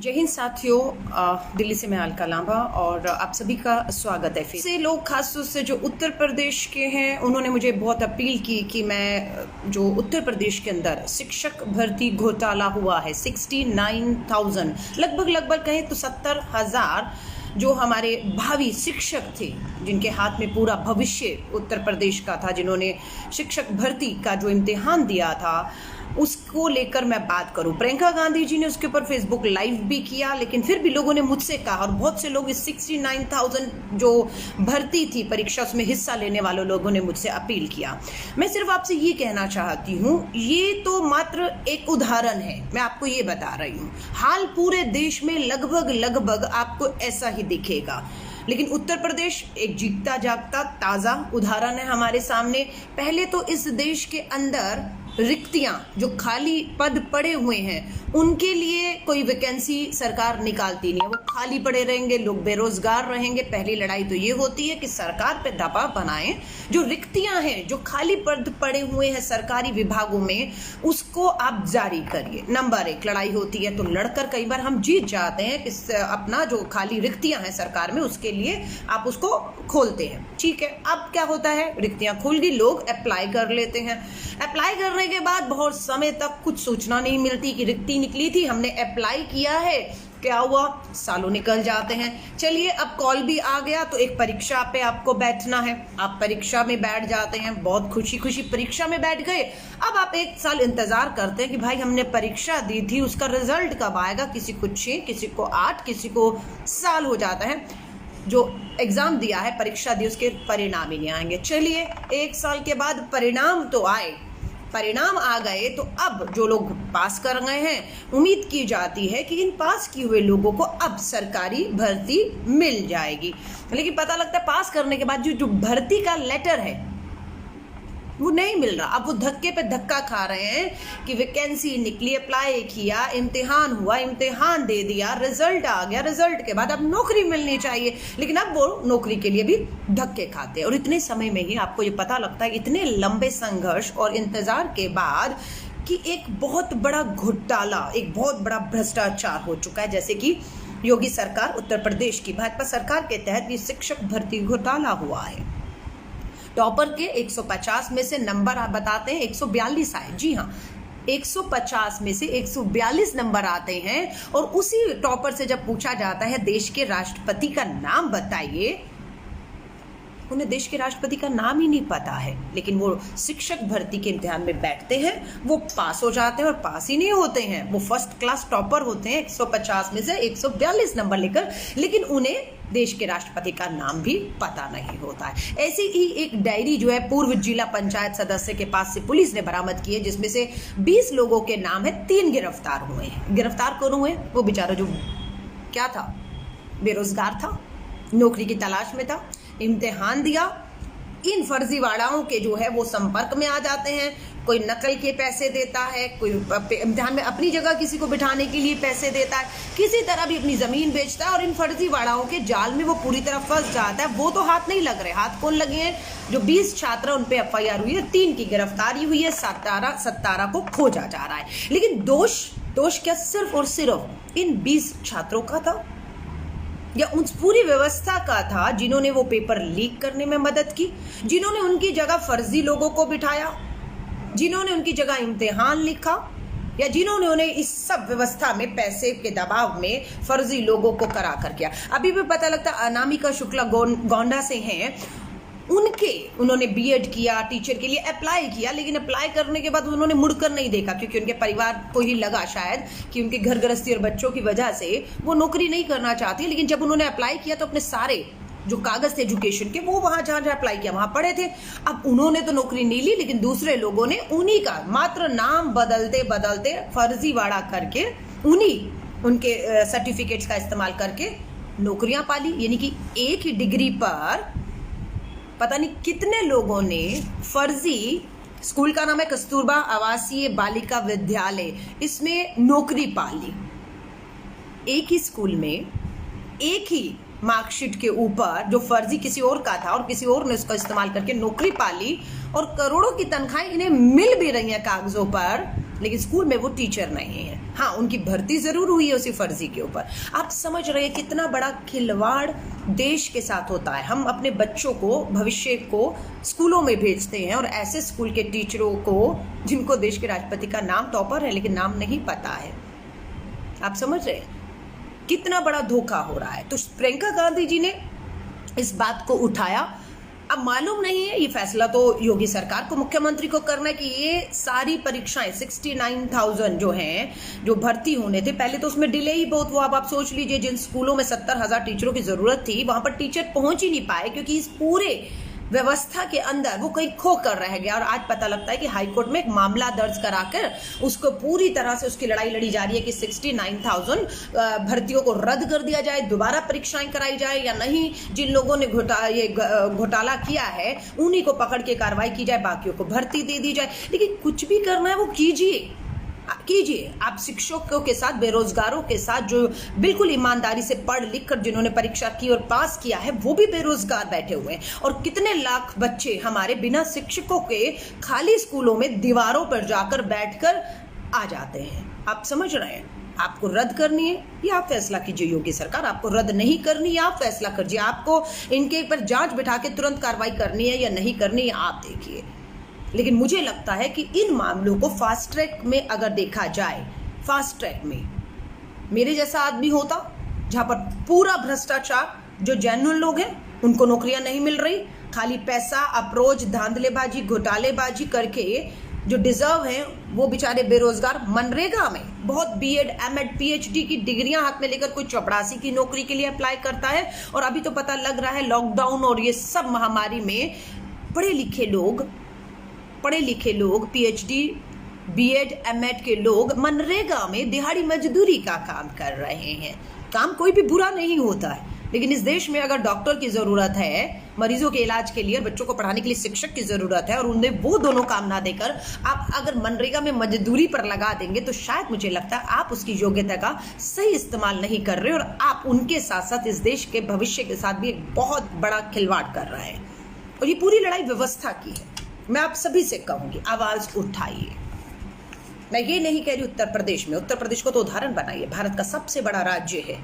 जय हिंद साथियों, दिल्ली से मैं अलका लांबा और आप सभी का स्वागत है। फिर से लोग खासतौर से जो उत्तर प्रदेश के हैं उन्होंने मुझे बहुत अपील की कि मैं जो उत्तर प्रदेश के अंदर शिक्षक भर्ती घोटाला हुआ है 69,000 लगभग कहें तो 70,000 जो हमारे भावी शिक्षक थे जिनके हाथ में पूरा भविष्य उत्तर प्रदेश का था, जिन्होंने शिक्षक भर्ती का जो इम्तिहान दिया था उसको लेकर मैं बात करूं। प्रियंका गांधी जी ने उसके ऊपर फेसबुक लाइव भी किया, लेकिन फिर भी लोगों ने मुझसे कहा और बहुत से लोग इस 69,000 जो भर्ती थी परीक्षा उसमें हिस्सा लेने वाले लोगों ने मुझसे अपील किया। मैं सिर्फ आपसे ये कहना चाहती हूँ, ये तो मात्र एक उदाहरण है, मैं आपको ये बता रही हूँ। हाल पूरे देश में लगभग आपको ऐसा ही दिखेगा, लेकिन उत्तर प्रदेश एक जीता जागता ताज़ा उदाहरण है हमारे सामने। पहले तो इस देश के अंदर रिक्तियां जो खाली पद पड़े हुए हैं उनके लिए कोई वैकेंसी सरकार निकालती नहीं है, वो खाली पड़े रहेंगे, लोग बेरोजगार रहेंगे। पहली लड़ाई तो ये होती है कि सरकार पे दबाव बनाएं, जो रिक्तियां हैं जो खाली पद पड़े हुए हैं सरकारी विभागों में उसको आप जारी करिए। नंबर 1 लड़ाई होती है तो लड़कर कई बार हम जीत जाते हैं कि अपना जो खाली रिक्तियां हैं सरकार में उसके लिए आप उसको खोलते हैं, ठीक है। अब क्या होता है, रिक्तियां खुल गई, लोग अप्लाई कर लेते हैं। अप्लाई करने के बाद बहुत समय तक कुछ सूचना नहीं मिलती कि रिक्ति निकली थी, हमने अप्लाई किया है, क्या हुआ, सालों निकल जाते हैं। चलिए अब कॉल भी आ गया तो एक परीक्षा पे आपको बैठना है, आप परीक्षा में बैठ जाते हैं, बहुत खुशी परीक्षा में बैठ गए। अब आप 1 साल इंतजार करते हैं कि भाई हमने परीक्षा दी थी, उसका रिजल्ट कब आएगा। किसी को 6, किसी को 8, किसी को साल हो जाता है, जो एग्जाम दिया है, परीक्षा दी, उसके परिणाम ही नहीं आएंगे। चलिए 1 साल के बाद परिणाम तो आए, परिणाम आ गए तो अब जो लोग पास कर गए हैं उम्मीद की जाती है कि इन पास किए हुए लोगों को अब सरकारी भर्ती मिल जाएगी। लेकिन पता लगता है पास करने के बाद जो भर्ती का लेटर है वो नहीं मिल रहा। अब वो धक्के पे धक्का खा रहे हैं कि वैकेंसी निकली, अप्लाई किया, इम्तिहान हुआ, इम्तिहान दे दिया, रिजल्ट आ गया, रिजल्ट के बाद अब नौकरी मिलनी चाहिए, लेकिन अब वो नौकरी के लिए भी धक्के खाते हैं। और इतने समय में ही आपको ये पता लगता है, इतने लंबे संघर्ष और इंतजार के बाद, कि एक बहुत बड़ा घोटाला, एक बहुत बड़ा भ्रष्टाचार हो चुका है। जैसे कि योगी सरकार, उत्तर प्रदेश की भाजपा सरकार के तहत ये शिक्षक भर्ती घोटाला हुआ है। टॉपर के 150 में से नंबर आप बताते हैं 142 आए। जी हाँ, 150 में से 142 नंबर आते हैं और उसी टॉपर से जब पूछा जाता है देश के राष्ट्रपति का नाम बताइए, उन्हें देश के राष्ट्रपति का नाम ही नहीं पता है। लेकिन वो शिक्षक भर्ती के इम्तिहान में बैठते हैं, वो पास हो जाते हैं और पास ही नहीं होते हैं, वो फर्स्ट क्लास टॉपर होते हैं 150 में से 142 नंबर लेकर, लेकिन उन्हें देश के राष्ट्रपति का नाम भी पता नहीं होता है। ऐसी ही एक डायरी जो है पूर्व जिला पंचायत सदस्य के पास से पुलिस ने बरामद की है, जिसमें से 20 लोगों के नाम है, 3 गिरफ्तार हुए हैं। गिरफ्तार कौन हुए? वो बेचारा जो क्या था, बेरोजगार था, नौकरी की तलाश में था, इम्तिहान दिया, इन फर्जीवाड़ाओं के जो है वो संपर्क में आ जाते हैं। कोई नकल के पैसे देता है, कोई इम्तिहान में अपनी जगह किसी को बिठाने के लिए पैसे देता है, किसी तरह भी अपनी जमीन बेचता है और इन फर्जीवाड़ाओं के जाल में वो पूरी तरह फंस जाता है। वो तो हाथ नहीं लग रहे, हाथ कौन लगे हैं? जो 20 छात्र उन पे FIR हुई है, 3 की गिरफ्तारी हुई है, 17 को खोजा जा रहा है। लेकिन दोष क्या सिर्फ और सिर्फ इन 20 छात्रों का था या उस पूरी व्यवस्था का था जिन्होंने वो पेपर लीक करने में मदद की, जिन्होंने उनकी जगह फर्जी लोगों को बिठाया, जिन्होंने उनकी जगह इम्तिहान लिखा, या जिन्होंने उन्हें इस सब व्यवस्था में पैसे के दबाव में फर्जी लोगों को करा कर किया। अभी भी पता लगता अनामिका शुक्ला गोंडा से हैं, उन्होंने BEd किया, टीचर के लिए अप्लाई किया, लेकिन अप्लाई करने के बाद उन्होंने मुड़कर नहीं देखा, क्योंकि उनके परिवार को ही लगा शायद कि उनके घर गृहस्थी और बच्चों की वजह से वो नौकरी नहीं करना चाहती। लेकिन जब उन्होंने अप्लाई किया तो अपने सारे जो कागज थे एजुकेशन के वो वहां जहां अप्लाई किया वहां पड़े थे। अब उन्होंने तो नौकरी नहीं ली, लेकिन दूसरे लोगों ने उन्हीं का मात्र नाम बदलते फर्जीवाड़ा करके उनके सर्टिफिकेट्स का इस्तेमाल करके नौकरियां पाली। यानी कि एक ही डिग्री पर पता नहीं कितने लोगों ने फर्जी, स्कूल का नाम है कस्तूरबा आवासीय बालिका विद्यालय, इसमें नौकरी पाली। एक ही स्कूल में एक ही मार्कशीट के ऊपर जो फर्जी किसी और का था और किसी और ने उसका इस्तेमाल करके नौकरी पाली और करोड़ों की तनख्वाहें इन्हें मिल भी रही हैं कागजों पर, लेकिन स्कूल में वो टीचर नहीं है। हाँ, उनकी भर्ती जरूर हुई है उसी फर्जी के ऊपर। आप समझ रहे हैं कितना बड़ा खिलवाड़ देश के साथ होता है। हम अपने बच्चों को, भविष्य को स्कूलों में भेजते हैं और ऐसे स्कूल के टीचरों को जिनको देश के राष्ट्रपति का नाम टॉपर है लेकिन नाम नहीं पता है। आप समझ रहे हैं कितना बड़ा धोखा हो रहा है। तो प्रियंका गांधी जी ने इस बात को उठाया। अब मालूम नहीं है, ये फैसला तो योगी सरकार को, मुख्यमंत्री को करना है कि ये सारी परीक्षाएं 69,000 जो हैं, जो भर्ती होने थे, पहले तो उसमें डिले ही बहुत हुआ। अब आप सोच लीजिए जिन स्कूलों में 70,000 टीचरों की जरूरत थी वहां पर टीचर पहुंच ही नहीं पाए क्योंकि इस पूरे व्यवस्था के अंदर वो कहीं खो कर रह गया। और आज पता लगता है कि हाईकोर्ट में एक मामला दर्ज कराकर उसको पूरी तरह से उसकी लड़ाई लड़ी जा रही है कि 69,000 भर्तियों को रद्द कर दिया जाए, दोबारा परीक्षाएं कराई जाए या नहीं। जिन लोगों ने घोटाला किया है उन्हीं को पकड़ के कार्रवाई की जाए, बाकियों को भर्ती दे दी जाए। लेकिन कुछ भी करना है वो कीजिए। आप शिक्षकों के साथ, बेरोजगारों के साथ, जो बिल्कुल ईमानदारी से पढ़ लिख कर जिन्होंने परीक्षा की और पास किया है वो भी बेरोजगार बैठे हुए हैं। और कितने लाख बच्चे हमारे बिना शिक्षकों के खाली स्कूलों में दीवारों पर जाकर बैठकर आ जाते हैं। आप समझ रहे हैं? आपको रद्द करनी है या आप फैसला कीजिए। योगी सरकार, आपको रद्द नहीं करनी है, आप फैसला कीजिए। आपको इनके ऊपर जांच बिठा के तुरंत कार्रवाई करनी है या नहीं करनी है, आप देखिए। लेकिन मुझे लगता है कि इन मामलों को फास्ट ट्रैक में अगर देखा जाए, फास्ट ट्रैक में मेरे जैसा आदमी होता जहां पर पूरा भ्रष्टाचार, जो जेन्युइन लोग हैं उनको नौकरियां नहीं मिल रही, खाली पैसा, अप्रोच, धांधलेबाजी, घोटालेबाजी करके जो डिजर्व हैं वो बेचारे बेरोजगार, मनरेगा में बहुत बीएड, एमएड, पीएचडी की डिग्रियां हाथ में लेकर कोई चपरासी की नौकरी के लिए अप्लाई करता है। और अभी तो पता लग रहा है लॉकडाउन और ये सब महामारी में पढ़े लिखे लोग, पीएचडी, बीएड, एमएड के लोग मनरेगा में दिहाड़ी मजदूरी का काम कर रहे हैं। काम कोई भी बुरा नहीं होता है, लेकिन इस देश में अगर डॉक्टर की जरूरत है, मरीजों के इलाज के लिए और बच्चों को पढ़ाने के लिए शिक्षक की जरूरत है और उन्हें वो दोनों काम ना देकर आप अगर मनरेगा में मजदूरी पर लगा देंगे तो शायद मुझे लगता है आप उसकी योग्यता का सही इस्तेमाल नहीं कर रहे और आप उनके साथ साथ इस देश के भविष्य के साथ भी एक बहुत बड़ा खिलवाड़ कर रहे हैं। और ये पूरी लड़ाई व्यवस्था की है। मैं आप सभी से कहूंगी, आवाज उठाइए। मैं ये नहीं कह रही उत्तर प्रदेश को तो उदाहरण बनाइए। भारत का सबसे बड़ा राज्य है,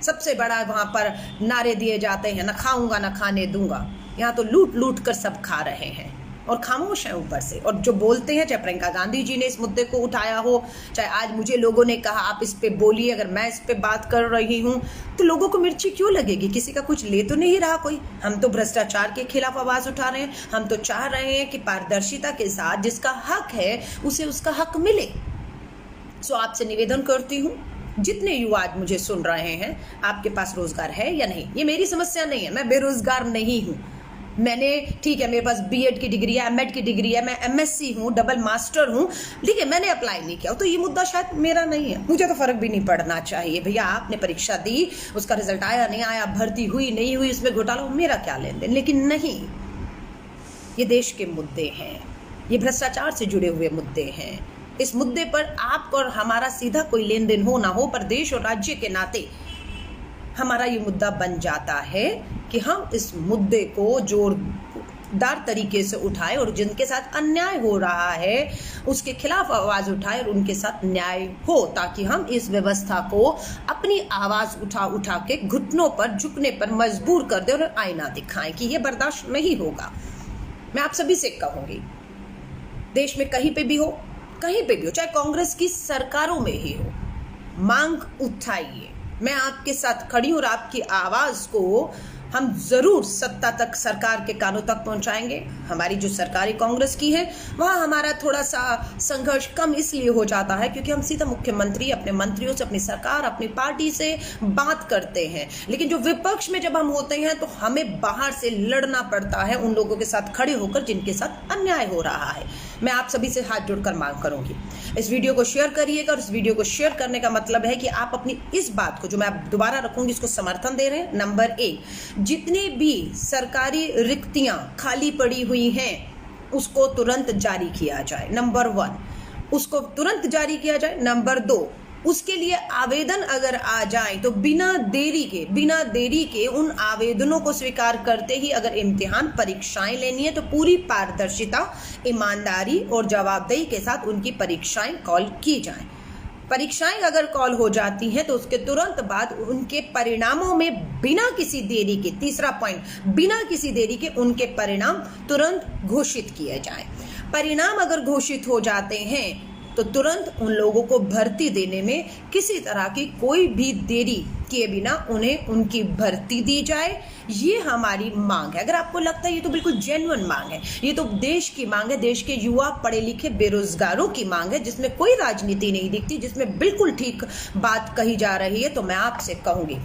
सबसे बड़ा, वहां पर नारे दिए जाते हैं, ना खाऊंगा ना खाने दूंगा। यहाँ तो लूट लूट कर सब खा रहे हैं और खामोश हैं ऊपर से। और जो बोलते हैं, चाहे प्रियंका गांधी जी ने इस मुद्दे को उठाया हो, चाहे आज मुझे लोगों ने कहा आप इस पे बोलिए, अगर मैं इस पे बात कर रही हूँ तो लोगों को मिर्ची क्यों लगेगी? किसी का कुछ ले तो नहीं रहा कोई। हम तो भ्रष्टाचार के खिलाफ आवाज उठा रहे हैं। हम तो चाह रहे हैं कि पारदर्शिता के साथ जिसका हक है उसे उसका हक मिले। सो आपसे निवेदन करती हूँ, जितने युवा आज मुझे सुन रहे हैं, आपके पास रोजगार है या नहीं? ये मेरी समस्या नहीं है, मैं बेरोजगार नहीं हूँ। मैंने, ठीक है, मेरे पास बीएड की डिग्री है, एमएड की डिग्री है, मैं एमएससी हूँ, डबल मास्टर हूँ, लेकिन मैंने अप्लाई नहीं किया। तो ये मुद्दा शायद मेरा नहीं है, मुझे तो फर्क भी नहीं पड़ना चाहिए। भैया आपने परीक्षा दी, उसका रिजल्ट आया नहीं आया, भर्ती हुई नहीं हुई, उसमें घोटाला, मेरा क्या लेन देन। लेकिन नहीं, ये देश के मुद्दे हैं, ये भ्रष्टाचार से जुड़े हुए मुद्दे हैं। इस मुद्दे पर आपको और हमारा सीधा कोई लेन देन हो ना हो, पर देश और राज्य के नाते हमारा ये मुद्दा बन जाता है कि हम इस मुद्दे को जोरदार तरीके से उठाएं और जिनके साथ अन्याय हो रहा है उसके खिलाफ आवाज उठाएं और उनके साथ न्याय हो, ताकि हम इस व्यवस्था को अपनी आवाज उठा के घुटनों पर झुकने पर मजबूर कर दें और आईना दिखाएं कि ये बर्दाश्त नहीं होगा। मैं आप सभी से कहूंगी, देश में कहीं पे भी हो, चाहे कांग्रेस की सरकारों में ही हो, मांग उठाइए। मैं आपके साथ खड़ी हूं और आपकी आवाज को हम जरूर सत्ता तक, सरकार के कानों तक पहुंचाएंगे। हमारी जो सरकारी कांग्रेस की है वहाँ हमारा थोड़ा सा संघर्ष कम इसलिए हो जाता है क्योंकि हम सीधा मुख्यमंत्री, अपने मंत्रियों से, अपनी सरकार, अपनी पार्टी से बात करते हैं। लेकिन जो विपक्ष में जब हम होते हैं तो हमें बाहर से लड़ना पड़ता है उन लोगों के साथ खड़े होकर जिनके साथ अन्याय हो रहा है। मैं आप सभी से हाथ जोड़कर मांग करूंगी, इस वीडियो को शेयर करिएगा। और इस वीडियो को शेयर करने का मतलब है कि आप अपनी इस बात को, जो मैं दोबारा रखूंगी, इसको समर्थन दे रहे हैं। नंबर 1, जितनी भी सरकारी रिक्तियां खाली पड़ी हुई हैं उसको तुरंत जारी किया जाए। नंबर 1, उसको तुरंत जारी किया जाए। नंबर 2, उसके लिए आवेदन अगर आ जाए तो बिना देरी के उन आवेदनों को स्वीकार करते ही अगर इम्तिहान परीक्षाएं लेनी है तो पूरी पारदर्शिता, ईमानदारी और जवाबदेही के साथ उनकी परीक्षाएं कॉल की जाएं। परीक्षाएं अगर कॉल हो जाती हैं तो उसके तुरंत बाद उनके परिणामों में बिना किसी देरी के, तीसरा पॉइंट, बिना किसी देरी के उनके परिणाम तुरंत घोषित किए जाएं। परिणाम अगर घोषित हो जाते हैं तो तुरंत उन लोगों को भर्ती देने में किसी तरह की कोई भी देरी किए बिना उन्हें उनकी भर्ती दी जाए। ये हमारी मांग है। अगर आपको लगता है ये तो बिल्कुल जेन्युइन मांग है, ये तो देश की मांग है, देश के युवा पढ़े लिखे बेरोजगारों की मांग है, जिसमें कोई राजनीति नहीं दिखती, जिसमें बिल्कुल ठीक बात कही जा रही है, तो मैं आपसे कहूंगी,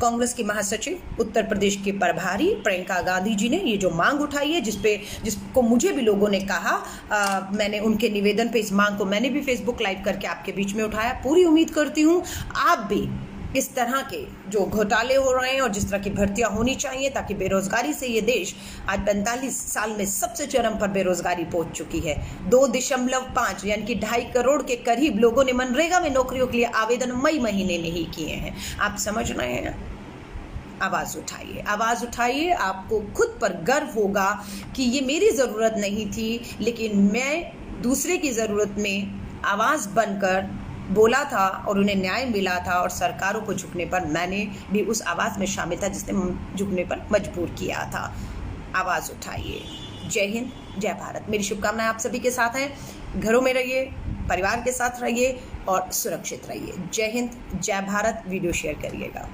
कांग्रेस की महासचिव, उत्तर प्रदेश की प्रभारी प्रियंका गांधी जी ने ये जो मांग उठाई है, जिसको मुझे भी लोगों ने कहा, मैंने उनके निवेदन पे इस मांग को मैंने भी फेसबुक लाइव करके आपके बीच में उठाया। पूरी उम्मीद करती हूँ आप भी इस तरह के जो घोटाले हो रहे हैं और जिस तरह की भर्तियां होनी चाहिए, ताकि बेरोजगारी से ये देश आज 45 साल में सबसे चरम पर बेरोजगारी पहुंच चुकी है। 2.5 यानी कि 2.5 करोड़ के करीब लोगों ने मनरेगा में नौकरियों के लिए आवेदन मई महीने में ही किए हैं। आप समझ रहे हैं? आवाज उठाइए। आपको खुद पर गर्व होगा कि ये मेरी जरूरत नहीं थी, लेकिन मैं दूसरे की जरूरत में आवाज बनकर बोला था और उन्हें न्याय मिला था, और सरकारों को झुकने पर मैंने भी उस आवाज़ में शामिल था जिसने झुकने पर मजबूर किया था। आवाज़ उठाइए। जय हिंद, जय भारत। मेरी शुभकामनाएं आप सभी के साथ हैं। घरों में रहिए, परिवार के साथ रहिए और सुरक्षित रहिए। जय हिंद, जय भारत। वीडियो शेयर करिएगा।